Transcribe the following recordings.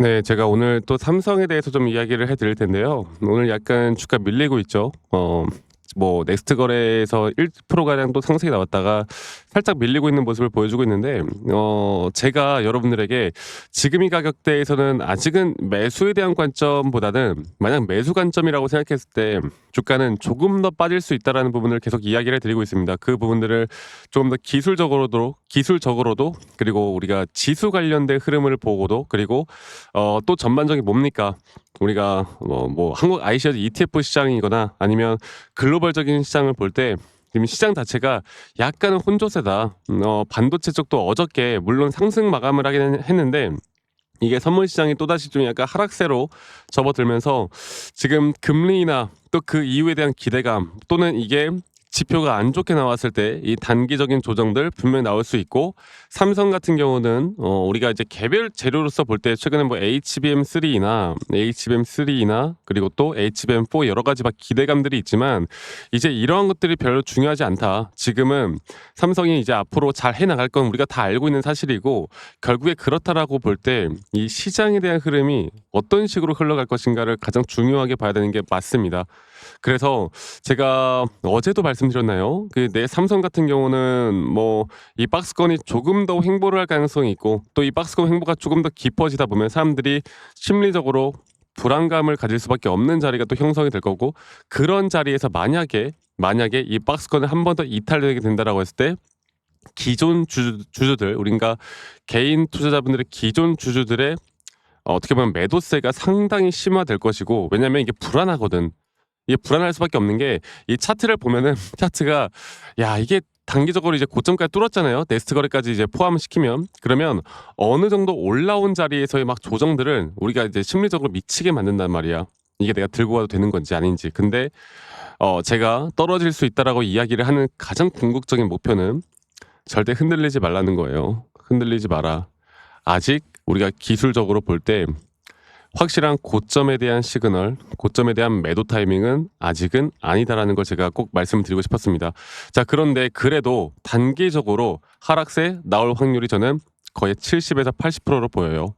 네. 제가 오늘 또 삼성에 대해서 좀 이야기를 해 드릴 텐데요. 오늘 약간 주가 밀리고 있죠. 뭐 넥스트 거래에서 1% 가량 또 상승이 나왔다가 살짝 밀리고 있는 모습을 보여주고 있는데 제가 여러분들에게 지금 이 가격대에서는 아직은 매수에 대한 관점보다는 만약 매수 관점이라고 생각했을 때 주가는 조금 더 빠질 수 있다라는 부분을 계속 이야기를 해 드리고 있습니다. 그 부분들을 조금 더 기술적으로도 그리고 우리가 지수 관련된 흐름을 보고도 그리고 또 전반적인 뭡니까? 우리가 뭐 한국 iShares ETF 시장이거나 아니면 글로벌적인 시장을 볼 때 지금 시장 자체가 약간은 혼조세다. 반도체 쪽도 어저께 물론 상승 마감을 하긴 했는데 이게 선물 시장이 또다시 좀 약간 하락세로 접어들면서 지금 금리나 또 그 이후에 대한 기대감 또는 이게 지표가 안 좋게 나왔을 때 이 단기적인 조정들 분명히 나올 수 있고 삼성 같은 경우는 우리가 이제 개별 재료로서 볼 때 최근에 뭐 HBM3나 그리고 또 HBM4 여러 가지 막 기대감들이 있지만 이제 이러한 것들이 별로 중요하지 않다. 지금은 삼성이 이제 앞으로 잘 해나갈 건 우리가 다 알고 있는 사실이고 결국에 그렇다라고 볼 때 이 시장에 대한 흐름이 어떤 식으로 흘러갈 것인가를 가장 중요하게 봐야 되는 게 맞습니다. 그래서 제가 어제도 말씀드렸나요? 그 내 삼성 같은 경우는 뭐 이 박스권이 조금 더 횡보를 할 가능성이 있고 또 이 박스권 횡보가 조금 더 깊어지다 보면 사람들이 심리적으로 불안감을 가질 수밖에 없는 자리가 또 형성이 될 거고 그런 자리에서 만약에 이 박스권을 한 번 더 이탈되게 된다라고 했을 때 기존 주주들 우리가 개인 투자자분들의 기존 주주들의 어떻게 보면 매도세가 상당히 심화될 것이고 왜냐면 이게 불안하거든. 이게 불안할 수밖에 없는 게 이 차트를 보면은 차트가 야 이게 단기적으로 이제 고점까지 뚫었잖아요. 넥스트 거래까지 이제 포함시키면 그러면 어느 정도 올라온 자리에서의 막 조정들은 우리가 이제 심리적으로 미치게 만든단 말이야. 이게 내가 들고 가도 되는 건지 아닌지. 근데 제가 떨어질 수 있다라고 이야기를 하는 가장 궁극적인 목표는 절대 흔들리지 말라는 거예요. 흔들리지 마라. 아직 우리가 기술적으로 볼 때 확실한 고점에 대한 시그널, 고점에 대한 매도 타이밍은 아직은 아니다라는 걸 제가 꼭 말씀드리고 싶었습니다. 자, 그런데 그래도 단기적으로 하락세 나올 확률이 저는 거의 70에서 80%로 보여요.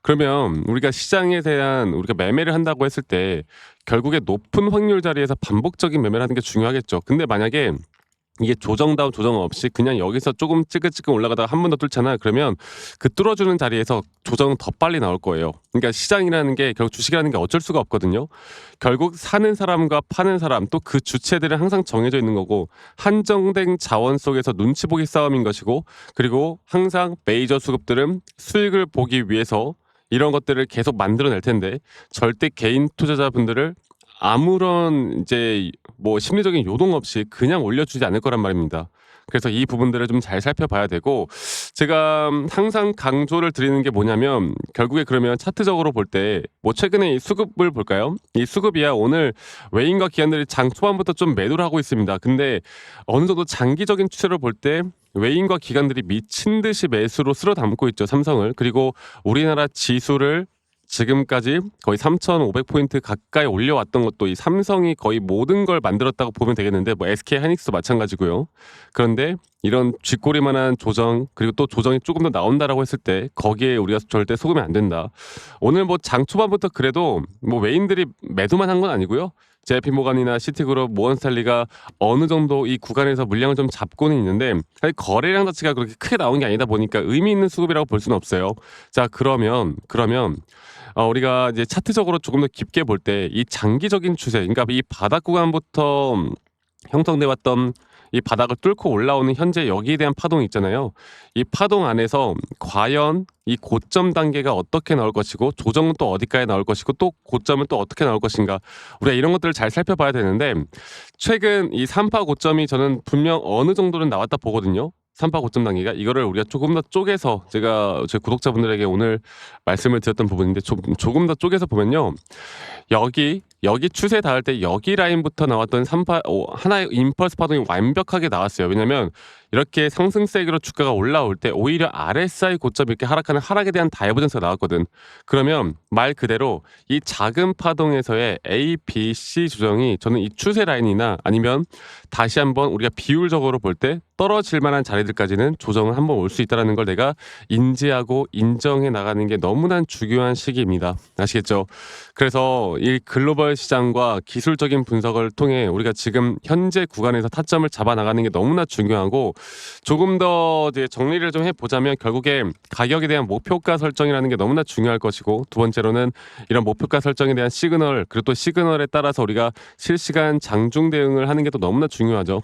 그러면 우리가 시장에 대한 우리가 매매를 한다고 했을 때 결국에 높은 확률 자리에서 반복적인 매매를 하는 게 중요하겠죠. 근데 만약에 이게 조정다운 조정 없이 그냥 여기서 조금 찌긋찌긋 올라가다가 한 번 더 뚫잖아. 그러면 그 뚫어주는 자리에서 조정은 더 빨리 나올 거예요. 그러니까 시장이라는 게 결국 주식이라는 게 어쩔 수가 없거든요. 결국 사는 사람과 파는 사람 또 그 주체들은 항상 정해져 있는 거고 한정된 자원 속에서 눈치 보기 싸움인 것이고 그리고 항상 메이저 수급들은 수익을 보기 위해서 이런 것들을 계속 만들어낼 텐데 절대 개인 투자자분들을 아무런 이제 뭐 심리적인 요동 없이 그냥 올려주지 않을 거란 말입니다. 그래서 이 부분들을 좀 잘 살펴봐야 되고 제가 항상 강조를 드리는 게 뭐냐면 결국에 그러면 차트적으로 볼 때 뭐 최근에 이 수급을 볼까요? 이 수급이야 오늘 외인과 기관들이 장 초반부터 좀 매도를 하고 있습니다. 근데 어느 정도 장기적인 추세를 볼 때 외인과 기관들이 미친 듯이 매수로 쓸어 담고 있죠 삼성을. 그리고 우리나라 지수를 지금까지 거의 3,500포인트 가까이 올려왔던 것도 이 삼성이 거의 모든 걸 만들었다고 보면 되겠는데 뭐 SK 하이닉스도 마찬가지고요. 그런데 이런 쥐꼬리만한 조정 그리고 또 조정이 조금 더 나온다라고 했을 때 거기에 우리가 절대 속으면 안 된다. 오늘 뭐 장 초반부터 그래도 뭐 외인들이 매도만 한 건 아니고요. JP모간이나 시티그룹, 모건스탠리가 어느 정도 이 구간에서 물량을 좀 잡고는 있는데 사실 거래량 자체가 그렇게 크게 나온 게 아니다 보니까 의미 있는 수급이라고 볼 수는 없어요. 자 그러면 우리가 이제 차트적으로 조금 더 깊게 볼 때 이 장기적인 추세, 그러니까 이 바닥 구간부터 형성돼 왔던 이 바닥을 뚫고 올라오는 현재 여기에 대한 파동이 있잖아요. 이 파동 안에서 과연 이 고점 단계가 어떻게 나올 것이고 조정은 또 어디까지 나올 것이고 또 고점은 또 어떻게 나올 것인가 우리가 이런 것들을 잘 살펴봐야 되는데 최근 이 3파 고점이 저는 분명 어느 정도는 나왔다 보거든요. 3파 고점 단계가 이거를 우리가 조금 더 쪼개서 제가 제 구독자분들에게 오늘 말씀을 드렸던 부분인데 조금 더 쪼개서 보면요. 여기 추세 닿을 때 여기 라인부터 나왔던 하나의 임펄스 파동이 완벽하게 나왔어요. 왜냐면 이렇게 상승세기로 주가가 올라올 때 오히려 RSI 고점이 이렇게 하락하는 하락에 대한 다이버전스가 나왔거든. 그러면 말 그대로 이 작은 파동에서의 A, B, C 조정이 저는 이 추세 라인이나 아니면 다시 한번 우리가 비율적으로 볼 때 떨어질 만한 자리들까지는 조정을 한번 올 수 있다는 걸 내가 인지하고 인정해 나가는 게 너무나 중요한 시기입니다. 아시겠죠? 그래서 이 글로벌 시장과 기술적인 분석을 통해 우리가 지금 현재 구간에서 타점을 잡아 나가는 게 너무나 중요하고 조금 더 이제 정리를 좀 해보자면 결국에 가격에 대한 목표가 설정이라는 게 너무나 중요할 것이고 두 번째로는 이런 목표가 설정에 대한 시그널 그리고 또 시그널에 따라서 우리가 실시간 장중 대응을 하는 게 또 너무나 중요하죠.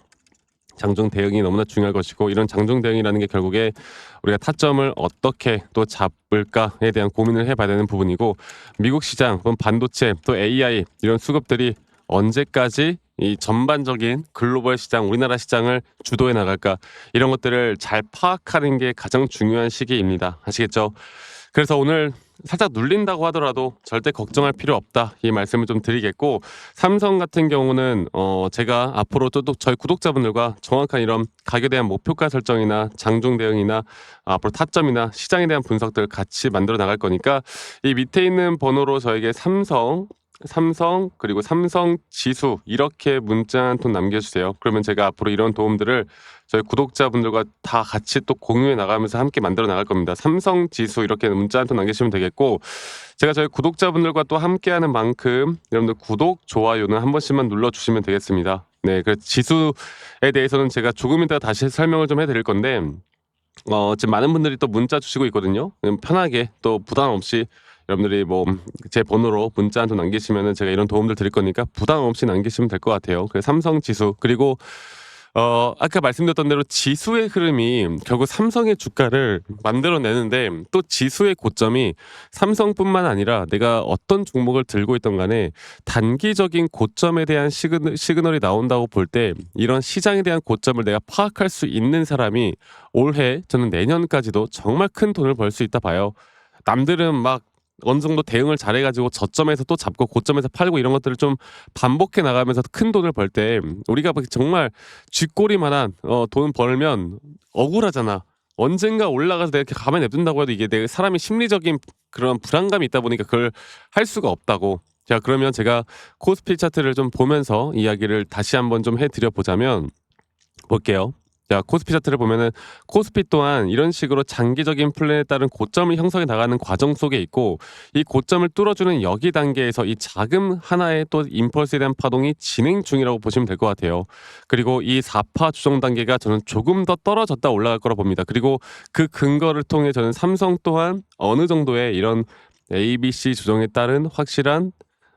장중 대응이 너무나 중요할 것이고 이런 장중 대응이라는 게 결국에 우리가 타점을 어떻게 또 잡을까에 대한 고민을 해봐야 되는 부분이고 미국 시장, 그럼 반도체, 또 AI 이런 수급들이 언제까지 이 전반적인 글로벌 시장, 우리나라 시장을 주도해 나갈까 이런 것들을 잘 파악하는 게 가장 중요한 시기입니다. 아시겠죠? 그래서 오늘 살짝 눌린다고 하더라도 절대 걱정할 필요 없다 이 말씀을 좀 드리겠고 삼성 같은 경우는 제가 앞으로 또 저희 구독자분들과 정확한 이런 가격에 대한 목표가 설정이나 장중 대응이나 앞으로 타점이나 시장에 대한 분석들 같이 만들어 나갈 거니까 이 밑에 있는 번호로 저에게 삼성 그리고 삼성 지수 이렇게 문자 한 통 남겨주세요. 그러면 제가 앞으로 이런 도움들을 저희 구독자분들과 다 같이 또 공유해 나가면서 함께 만들어 나갈 겁니다. 삼성 지수 이렇게 문자 한 통 남기시면 되겠고 제가 저희 구독자분들과 또 함께하는 만큼 여러분들 구독, 좋아요는 한 번씩만 눌러주시면 되겠습니다. 네, 그 지수에 대해서는 제가 조금 이따 다시 설명을 좀 해드릴 건데 지금 많은 분들이 또 문자 주시고 있거든요. 편하게 또 부담 없이 여러분들이 뭐 제 번호로 문자 한 통 남기시면은 제가 이런 도움들 드릴 거니까 부담 없이 남기시면 될 것 같아요. 그래서 삼성 지수 그리고 아까 말씀드렸던 대로 지수의 흐름이 결국 삼성의 주가를 만들어내는데 또 지수의 고점이 삼성뿐만 아니라 내가 어떤 종목을 들고 있던 간에 단기적인 고점에 대한 시그널이 나온다고 볼 때 이런 시장에 대한 고점을 내가 파악할 수 있는 사람이 올해 저는 내년까지도 정말 큰 돈을 벌 수 있다 봐요. 남들은 막 어느 정도 대응을 잘해가지고 저점에서 또 잡고 고점에서 팔고 이런 것들을 좀 반복해 나가면서 큰 돈을 벌 때 우리가 정말 쥐꼬리만한 돈 벌면 억울하잖아. 언젠가 올라가서 내가 이렇게 가만히 냅둔다고 해도 이게 내 사람이 심리적인 그런 불안감이 있다 보니까 그걸 할 수가 없다고. 자 그러면 제가 코스피 차트를 좀 보면서 이야기를 다시 한번 좀 해드려 보자면 볼게요. 자, 코스피 차트를 보면은 코스피 또한 이런 식으로 장기적인 플랜에 따른 고점을 형성해 나가는 과정 속에 있고 이 고점을 뚫어주는 여기 단계에서 이 자금 하나의 또 임펄스에 대한 파동이 진행 중이라고 보시면 될 것 같아요. 그리고 이 4파 추정 단계가 저는 조금 더 떨어졌다 올라갈 거라 봅니다. 그리고 그 근거를 통해 저는 삼성 또한 어느 정도의 이런 ABC 조정에 따른 확실한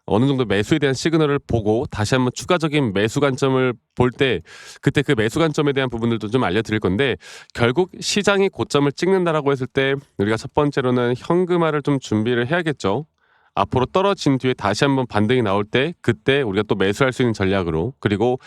어느 정도 매수에 대한 시그널을 보고 다시 한번 추가적인 매수 관점을 볼 때 그때 그 매수 관점에 대한 부분들도 좀 알려드릴 건데 결국 시장이 고점을 찍는다라고 했을 때 우리가 첫 번째로는 현금화를 좀 준비를 해야겠죠. 앞으로 떨어진 뒤에 다시 한번 반등이 나올 때 그때 우리가 또 매수할 수 있는 전략으로 그리고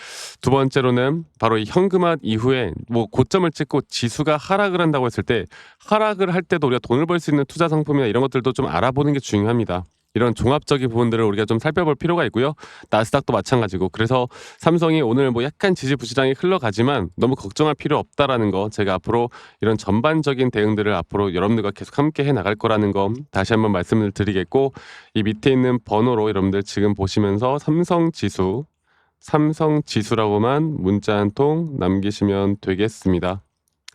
두 번째로는 바로 이 현금화 이후에 뭐 고점을 찍고 지수가 하락을 한다고 했을 때 하락을 할 때도 우리가 돈을 벌 수 있는 투자 상품이나 이런 것들도 좀 알아보는 게 중요합니다. 이런 종합적인 부분들을 우리가 좀 살펴볼 필요가 있고요. 나스닥도 마찬가지고. 그래서 삼성이 오늘 뭐 약간 지지부진하게 흘러가지만 너무 걱정할 필요 없다라는 거 제가 앞으로 이런 전반적인 대응들을 앞으로 여러분들과 계속 함께 해 나갈 거라는 거 다시 한번 말씀을 드리겠고 이 밑에 있는 번호로 여러분들 지금 보시면서 삼성 지수라고만 문자 한 통 남기시면 되겠습니다.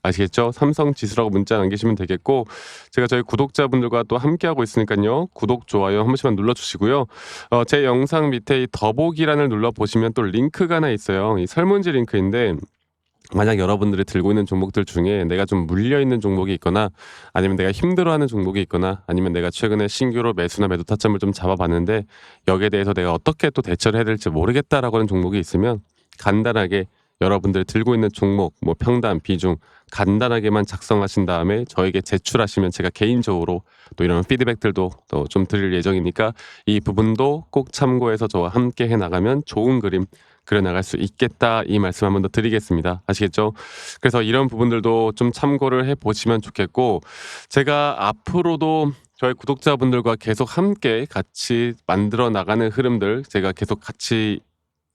아시겠죠? 삼성 지수라고 문자 남기시면 되겠고 제가 저희 구독자분들과 또 함께하고 있으니까요. 구독, 좋아요 한 번씩만 눌러주시고요. 제 영상 밑에 이 더보기란을 눌러보시면 또 링크가 하나 있어요. 이 설문지 링크인데 만약 여러분들이 들고 있는 종목들 중에 내가 좀 물려있는 종목이 있거나 아니면 내가 힘들어하는 종목이 있거나 아니면 내가 최근에 신규로 매수나 매도 타점을 좀 잡아봤는데 여기에 대해서 내가 어떻게 또 대처를 해야 될지 모르겠다라고 하는 종목이 있으면 간단하게 여러분들 들고 있는 종목, 뭐 평단, 비중 간단하게만 작성하신 다음에 저에게 제출하시면 제가 개인적으로 또 이런 피드백들도 또 좀 드릴 예정이니까 이 부분도 꼭 참고해서 저와 함께 해나가면 좋은 그림 그려나갈 수 있겠다 이 말씀 한 번 더 드리겠습니다. 아시겠죠? 그래서 이런 부분들도 좀 참고를 해보시면 좋겠고 제가 앞으로도 저희 구독자분들과 계속 함께 같이 만들어 나가는 흐름들 제가 계속 같이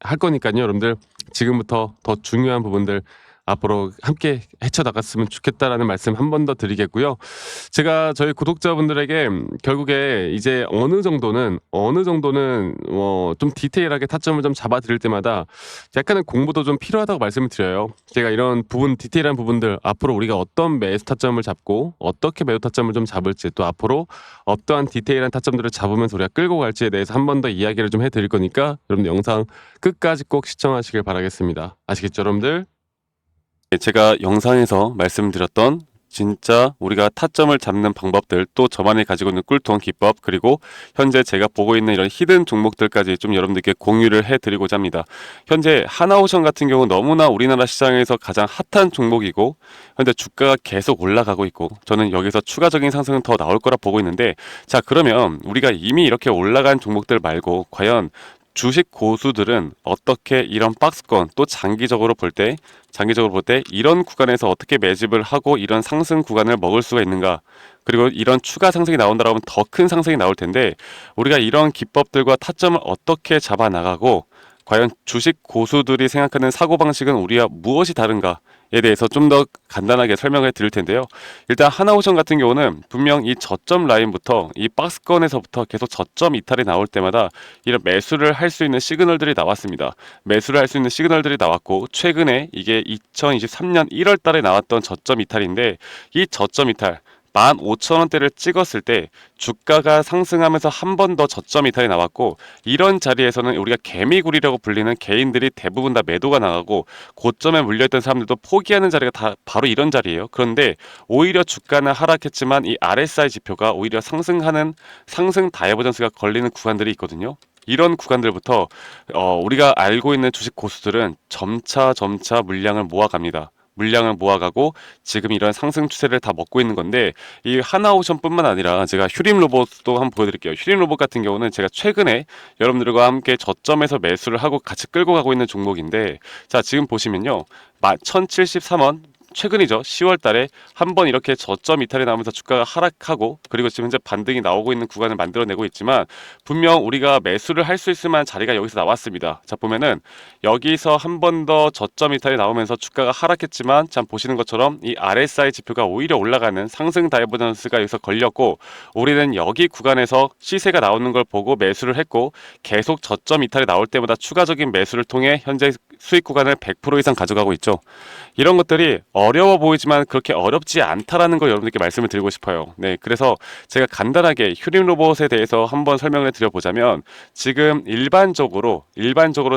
할 거니까요. 여러분들 지금부터 더 중요한 부분들 앞으로 함께 헤쳐나갔으면 좋겠다라는 말씀 한 번 더 드리겠고요. 제가 저희 구독자분들에게 결국에 이제 어느 정도는 좀 디테일하게 타점을 좀 잡아 드릴 때마다 약간의 공부도 좀 필요하다고 말씀을 드려요. 제가 이런 부분, 디테일한 부분들, 앞으로 우리가 어떤 매수 타점을 잡고 어떻게 매도 타점을 좀 잡을지, 또 앞으로 어떠한 디테일한 타점들을 잡으면서 우리가 끌고 갈지에 대해서 한 번 더 이야기를 좀 해드릴 거니까 여러분들 영상 끝까지 꼭 시청하시길 바라겠습니다. 아시겠죠, 여러분들? 제가 영상에서 말씀드렸던 진짜 우리가 타점을 잡는 방법들, 또 저만이 가지고 있는 꿀통 기법, 그리고 현재 제가 보고 있는 이런 히든 종목들까지 좀 여러분들께 공유를 해드리고자 합니다. 현재 하나오션 같은 경우 너무나 우리나라 시장에서 가장 핫한 종목이고 현재 주가가 계속 올라가고 있고 저는 여기서 추가적인 상승은 더 나올 거라 보고 있는데, 자, 그러면 우리가 이미 이렇게 올라간 종목들 말고 과연 주식 고수들은 어떻게 이런 박스권, 또 장기적으로 볼 때 이런 구간에서 어떻게 매집을 하고 이런 상승 구간을 먹을 수가 있는가, 그리고 이런 추가 상승이 나온다고 하면 더 큰 상승이 나올 텐데 우리가 이런 기법들과 타점을 어떻게 잡아 나가고 과연 주식 고수들이 생각하는 사고방식은 우리와 무엇이 다른가에 대해서 좀 더 간단하게 설명을 드릴 텐데요. 일단 하나오션 같은 경우는 분명 이 저점 라인부터 이 박스권에서부터 계속 저점 이탈이 나올 때마다 이런 매수를 할 수 있는 시그널들이 나왔습니다. 매수를 할 수 있는 시그널들이 나왔고, 최근에 이게 2023년 1월 달에 나왔던 저점 이탈인데, 이 저점 이탈 15,000원대를 찍었을 때 주가가 상승하면서 한 번 더 저점 이탈이 나왔고, 이런 자리에서는 우리가 개미굴이라고 불리는 개인들이 대부분 다 매도가 나가고 고점에 물려있던 사람들도 포기하는 자리가 다 바로 이런 자리예요. 그런데 오히려 주가는 하락했지만 이 RSI 지표가 오히려 상승하는 상승 다이버전스가 걸리는 구간들이 있거든요. 이런 구간들부터 우리가 알고 있는 주식 고수들은 점차 물량을 모아갑니다. 물량을 모아가고 지금 이런 상승 추세를 다 먹고 있는 건데, 이 하나오션뿐만 아니라 제가 휴림 로봇도 한번 보여드릴게요. 휴림 로봇 같은 경우는 제가 최근에 여러분들과 함께 저점에서 매수를 하고 같이 끌고 가고 있는 종목인데, 자, 지금 보시면요, 1073원 최근이죠. 10월 달에 한번 이렇게 저점 이탈이 나오면서 주가가 하락하고, 그리고 지금 현재 반등이 나오고 있는 구간을 만들어내고 있지만 분명 우리가 매수를 할 수 있을 만한 자리가 여기서 나왔습니다. 자, 보면은 여기서 한 번 더 저점 이탈이 나오면서 주가가 하락했지만, 참 보시는 것처럼 이 RSI 지표가 오히려 올라가는 상승 다이버전스가 여기서 걸렸고, 우리는 여기 구간에서 시세가 나오는 걸 보고 매수를 했고, 계속 저점 이탈이 나올 때마다 추가적인 매수를 통해 현재 수익 구간을 100% 이상 가져가고 있죠. 이런 것들이 어려워 보이지만 그렇게 어렵지 않다라는 걸 여러분들께 말씀을 드리고 싶어요. 네, 그래서 제가 간단하게 휴림 로봇에 대해서 한번 설명을 드려보자면, 지금 일반적으로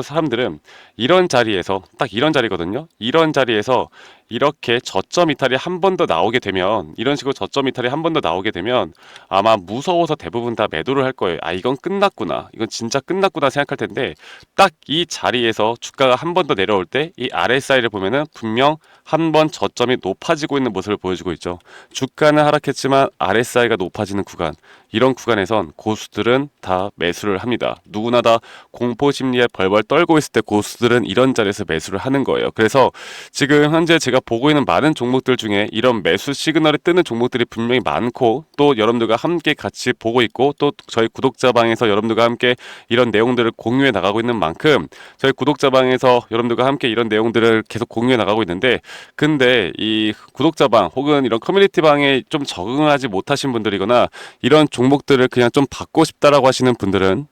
사람들은 이런 자리에서, 딱 이런 자리거든요. 이런 자리에서 이렇게 저점 이탈이 한 번 더 나오게 되면, 이런 식으로 저점 이탈이 한 번 더 나오게 되면 아마 무서워서 대부분 다 매도를 할 거예요. 아, 이건 끝났구나, 이건 진짜 끝났구나 생각할 텐데, 딱 이 자리에서 주가가 한 번 더 내려올 때 이 RSI를 보면은 분명 한 번 저점이 높아지고 있는 모습을 보여주고 있죠. 주가는 하락했지만 RSI가 높아지는 구간, 이런 구간에선 고수들은 다 매수를 합니다. 누구나 다 공포 심리에 벌벌 떨고 있을 때 고수들은 이런 자리에서 매수를 하는 거예요. 그래서 지금 현재 제가 보고 있는 많은 종목들 중에 이런 매수 시그널이 뜨는 종목들이 분명히 많고, 또 여러분들과 함께 같이 보고 있고, 또 저희 구독자방에서 여러분들과 함께 이런 내용들을 공유해 나가고 있는 만큼 저희 구독자방에서 여러분들과 함께 이런 내용들을 계속 공유해 나가고 있는데, 근데 이 구독자방 혹은 이런 커뮤니티방에 좀 적응하지 못하신 분들이거나 이런 종목들을 그냥 좀 받고 싶다라고 하시는 분들은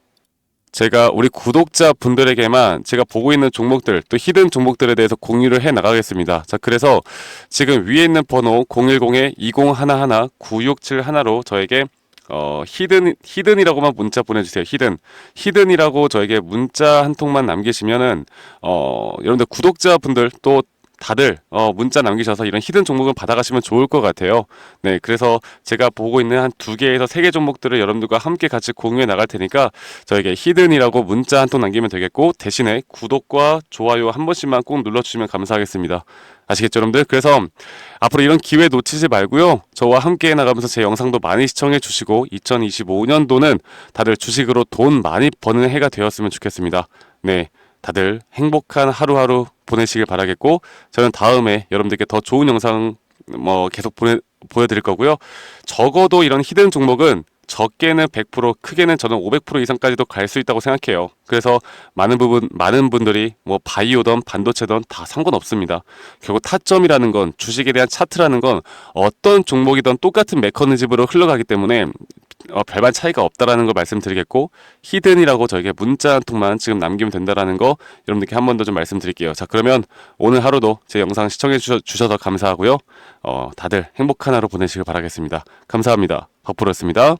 제가 우리 구독자 분들에게만 제가 보고 있는 종목들, 또 히든 종목들에 대해서 공유를 해 나가겠습니다. 자, 그래서 지금 위에 있는 번호 010-2011-9671로 저에게 히든이라고만 문자 보내주세요. 히든이라고 저에게 문자 한 통만 남기시면은 여러분들 구독자분들 또 다들 문자 남기셔서 이런 히든 종목을 받아가시면 좋을 것 같아요. 네, 그래서 제가 보고 있는 한 2개에서 3개 종목들을 여러분들과 함께 같이 공유해 나갈 테니까 저에게 히든이라고 문자 한 통 남기면 되겠고, 대신에 구독과 좋아요 한 번씩만 꼭 눌러주시면 감사하겠습니다. 아시겠죠, 여러분들? 그래서 앞으로 이런 기회 놓치지 말고요, 저와 함께 나가면서 제 영상도 많이 시청해 주시고 2025년도는 다들 주식으로 돈 많이 버는 해가 되었으면 좋겠습니다. 네, 다들 행복한 하루하루 보내시길 바라겠고, 저는 다음에 여러분들께 더 좋은 영상 계속 보여드릴 거고요. 적어도 이런 히든 종목은 적게는 100%, 크게는 저는 500% 이상까지도 갈 수 있다고 생각해요. 그래서 많은 분들이 뭐 바이오든 반도체든 다 상관없습니다. 결국 타점이라는 건, 주식에 대한 차트라는 건 어떤 종목이든 똑같은 메커니즘으로 흘러가기 때문에 별반 차이가 없다라는 걸 말씀드리겠고, 히든이라고 저에게 문자 한 통만 지금 남기면 된다라는 거 여러분들께 한 번 더 좀 말씀드릴게요. 자, 그러면 오늘 하루도 제 영상 시청해 주셔서 감사하고요. 다들 행복한 하루 보내시길 바라겠습니다. 감사합니다. 박프로였습니다.